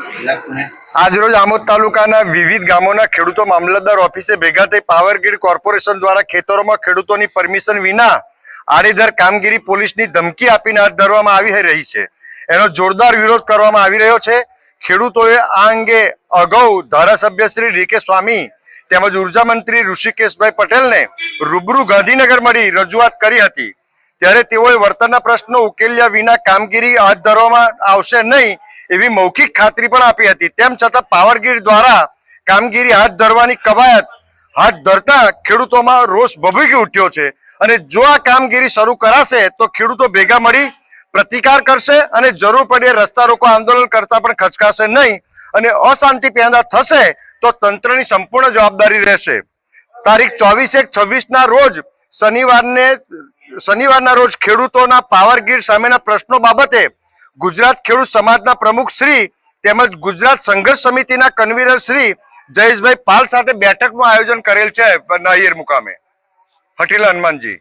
આજરોજ આમોદ તાલુકાના વિવિધ ગામોના ખેડૂતો મામલતદાર ઓફિસે ભેગા થઈ પાવર ગ્રીડ કોર્પોરેશન દ્વારા ખેતરોમાં ખેડૂતોની પરમિશન વિના આડેધડ કામગીરી પોલીસની ધમકી આપીને હાથ ધરવામાં આવી રહી છે। એનો જોરદાર વિરોધ કરવામાં આવી રહ્યો છે। ખેડૂતોએ આ અંગે અગાઉ ધારાસભ્ય શ્રી ડીકે સ્વામી તેમજ ઉર્જા મંત્રી ઋષિકેશભાઈ પટેલને રૂબરૂ ગાંધીનગર મળી રજૂઆત કરી હતી। ત્યારે તેઓએ વર્તનના પ્રશ્નો ઉકેલ્યા વિના કામગીરી હાથ ધરવામાં આવશે નહીં એવી મૌખિક ખાતરી પણ આપી હતી। તેમ છતાં પાવર ગ્રીડ દ્વારા કામગીરી હાથ ધરવાની કવાયત હાથ ધરતા ખેડૂતોમાં રોષ ભભૂકી ઉઠ્યો છે અને જો આ કામગીરી શરૂ કરાશે તો ખેડૂતો ભેગા મળી પ્રતિકાર કરશે અને જરૂર પડે રસ્તા રોકો આંદોલન કરતા પણ ખચકાશે નહીં અને અશાંતિ પેદા થશે તો તંત્રની સંપૂર્ણ જવાબદારી રહેશે। તારીખ 24/1/26 રોજ શનિવારના રોજ ખેડૂતોના પાવર ગ્રીડ સામેના પ્રશ્નો બાબતે ગુજરાત ખેડૂત સમાજના પ્રમુખ શ્રી તેમજ ગુજરાત સંઘર્ષ સમિતિના કન્વીનર શ્રી જયેશભાઈ પાલ સાથે બેઠકનું આયોજન કરેલ છે નાયર મુકામે। હઠીલા હનુમાનજી।